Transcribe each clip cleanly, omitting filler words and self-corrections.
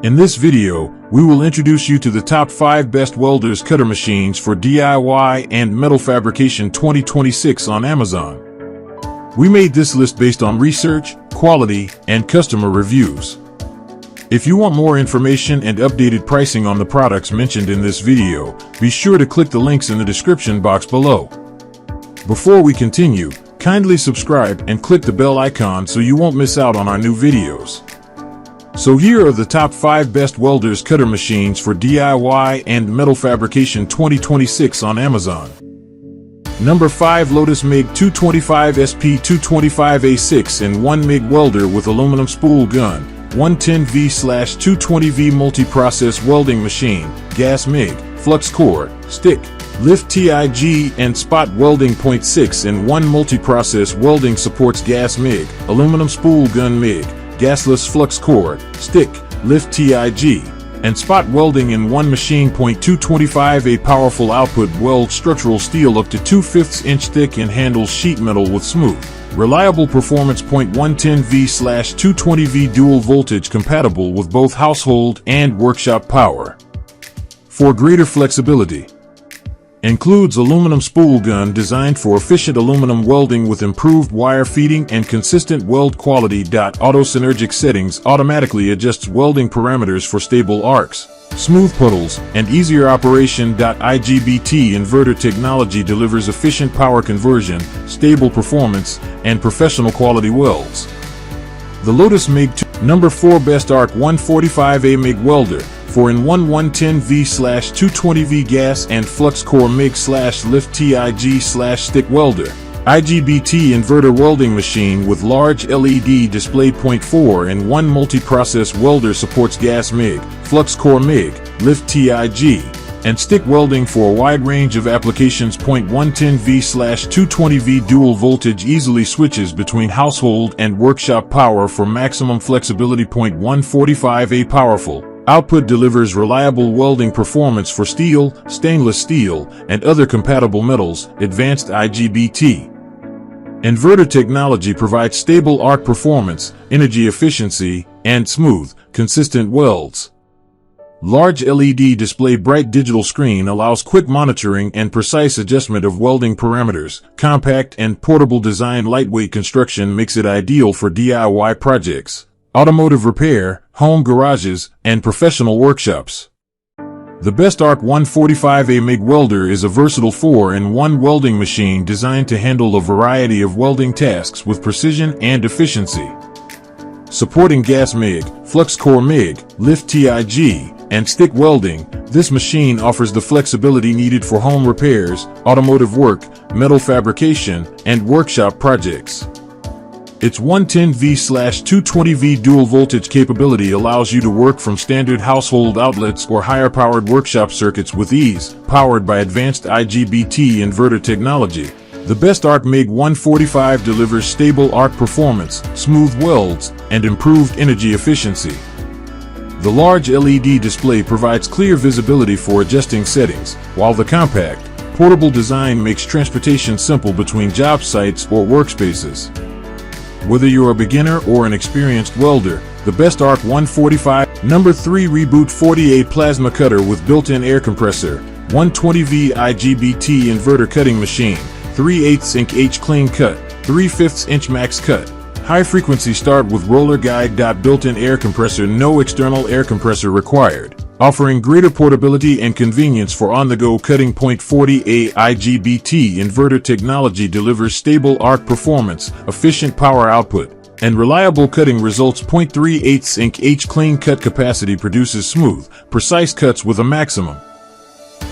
In this video, we will introduce you to the top 5 best Welders cutter machines for DIY and metal fabrication 2026 on Amazon. We made this list based on research, quality, and customer reviews. If you want more information and updated pricing on the products mentioned in this video, be sure to click the links in the description box below. Before we continue, kindly subscribe and click the bell icon so you won't miss out on our new videos. So here are the top 5 best Welders cutter machines for DIY and metal fabrication 2026 on Amazon. Number 5, LOTOS MIG 225 SP 225A6 and 1 MIG welder with aluminum spool gun, 110V/220V multi-process welding machine, gas MIG, flux core, stick, lift TIG and spot welding. 0.6 and 1 multi-process welding supports gas MIG, aluminum spool gun MIG, gasless flux core, stick, lift TIG, and spot welding in one machine. 225 A powerful output welds structural steel up to 2/5 inch thick and handles sheet metal with smooth, reliable performance. 110V/220V dual voltage compatible with both household and workshop power. For greater flexibility. Includes aluminum spool gun designed for efficient aluminum welding with improved wire feeding and consistent weld quality. Auto synergic settings automatically adjusts welding parameters for stable arcs, smooth puddles, and easier operation. IGBT inverter technology delivers efficient power conversion, stable performance, and professional quality welds. The LOTOS MIG 2. Number 4, Bestarc 145A MIG welder. 4-in-1 110V/220V gas and flux core MIG/lift TIG/stick welder. IGBT inverter welding machine with large LED display. 4-in-1 multi-process welder supports gas MIG, flux core MIG, lift TIG, and stick welding for a wide range of applications. 110V/220V dual voltage easily switches between household and workshop power for maximum flexibility. 145A powerful output delivers reliable welding performance for steel, stainless steel, and other compatible metals. Advanced IGBT inverter technology provides stable arc performance, energy efficiency, and smooth, consistent welds. Large LED display bright digital screen allows quick monitoring and precise adjustment of welding parameters. Compact and portable design. Lightweight construction makes it ideal for DIY projects, automotive repair, home garages, and professional workshops. The Bestarc 145A MIG welder is a versatile 4-in-1 welding machine designed to handle a variety of welding tasks with precision and efficiency. Supporting gas MIG, flux core MIG, lift TIG, and stick welding, this machine offers the flexibility needed for home repairs, automotive work, metal fabrication, and workshop projects. Its 110V/220V dual voltage capability allows you to work from standard household outlets or higher-powered workshop circuits with ease, powered by advanced IGBT inverter technology. The Bestarc MIG 145 delivers stable arc performance, smooth welds, and improved energy efficiency. The large LED display provides clear visibility for adjusting settings, while the compact, portable design makes transportation simple between job sites or workspaces. Whether you're a beginner or an experienced welder, the Bestarc 145. Number 3, Reboot 40A plasma cutter with built-in air compressor, 120V IGBT inverter cutting machine, 3/8 inch H clean cut, 3/5 inch max cut. High frequency start with roller guide. Built-in air compressor, no external air compressor required, offering greater portability and convenience for on-the-go cutting. 40A IGBT inverter technology delivers stable arc performance, efficient power output, and reliable cutting results. 3/8 inch H clean cut capacity produces smooth, precise cuts with a maximum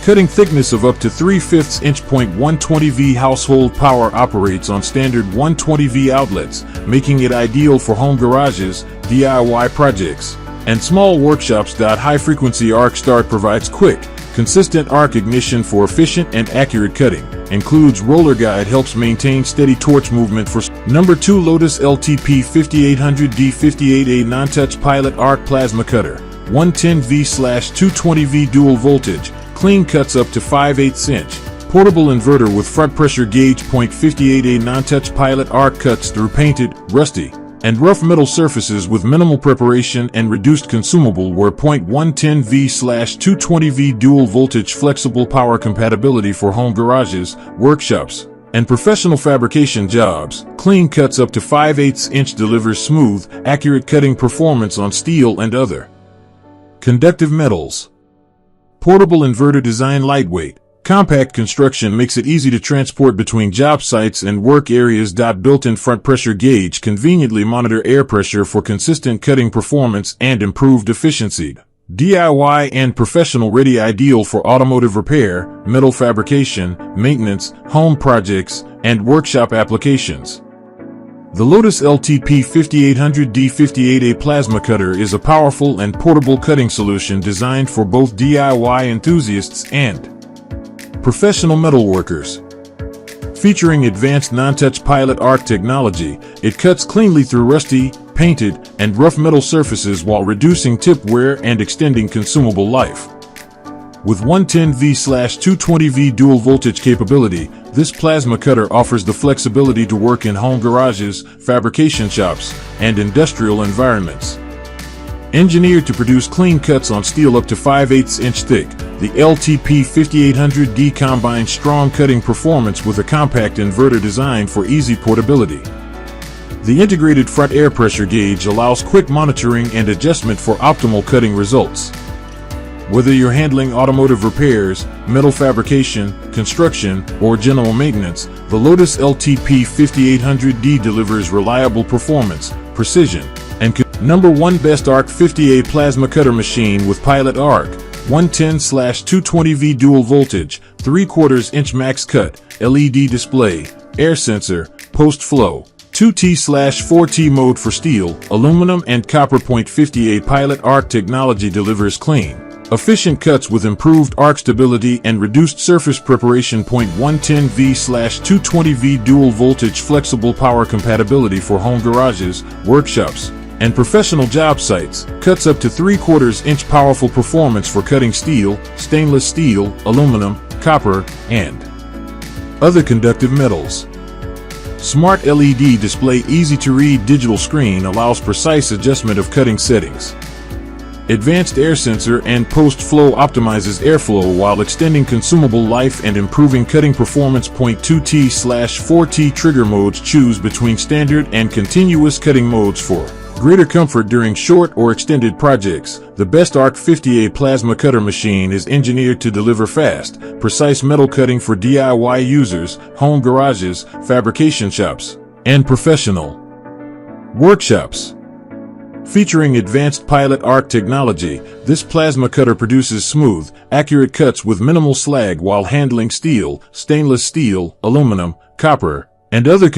cutting thickness of up to 3/5 inch. 120V household power operates on standard 120V outlets, making it ideal for home garages, DIY projects, and small workshops. High-frequency arc start provides quick, consistent arc ignition for efficient and accurate cutting. Includes roller guide, helps maintain steady torch movement for. Number 2, LOTOS LTP 5800D 58A non-touch pilot arc plasma cutter, 110V/220V dual voltage, clean cuts up to 5/8 inch. Portable inverter with front pressure gauge. 58A non-touch pilot arc cuts through painted, rusty, and rough metal surfaces with minimal preparation and reduced consumable wear. 110V/220V dual voltage flexible power compatibility for home garages, workshops, and professional fabrication jobs. Clean cuts up to 5/8 inch delivers smooth, accurate cutting performance on steel and other conductive metals. Portable inverter design. Lightweight, compact construction makes it easy to transport between job sites and work areas. Built-in front pressure gauge conveniently monitor air pressure for consistent cutting performance and improved efficiency. DIY and professional ready, ideal for automotive repair, metal fabrication, maintenance, home projects, and workshop applications. The LOTOS LTP 5800D 58A plasma cutter is a powerful and portable cutting solution designed for both DIY enthusiasts and professional metalworkers. Featuring advanced non-touch pilot arc technology, it cuts cleanly through rusty, painted, and rough metal surfaces while reducing tip wear and extending consumable life. With 110V/220V dual voltage capability, this plasma cutter offers the flexibility to work in home garages, fabrication shops, and industrial environments. Engineered to produce clean cuts on steel up to 5/8 inch thick, the LTP 5800D combines strong cutting performance with a compact inverter design for easy portability. The integrated front air pressure gauge allows quick monitoring and adjustment for optimal cutting results. Whether you're handling automotive repairs, metal fabrication, construction, or general maintenance, the LOTOS LTP 5800D delivers reliable performance, precision, and Number 1 Bestarc 50A plasma cutter machine with pilot arc, 110/220V dual voltage, 3/4 inch max cut, LED display, air sensor, post-flow, 2T/4T mode for steel, aluminum and copper. 50A pilot arc technology delivers clean, efficient cuts with improved arc stability and reduced surface preparation. 110V/220V dual voltage flexible power compatibility for home garages, workshops, and professional job sites. Cuts up to 3/4 inch powerful performance for cutting steel, stainless steel, aluminum, copper, and other conductive metals. Smart LED display. Easy to read digital screen allows precise adjustment of cutting settings. Advanced air sensor and post-flow optimizes airflow while extending consumable life and improving cutting performance. 2T/4T trigger modes. Choose between standard and continuous cutting modes for greater comfort during short or extended projects. The Bestarc 50A plasma cutter machine is engineered to deliver fast, precise metal cutting for DIY users, home garages, fabrication shops, and professional workshops. Featuring advanced pilot arc technology, this plasma cutter produces smooth, accurate cuts with minimal slag while handling steel, stainless steel, aluminum, copper, and other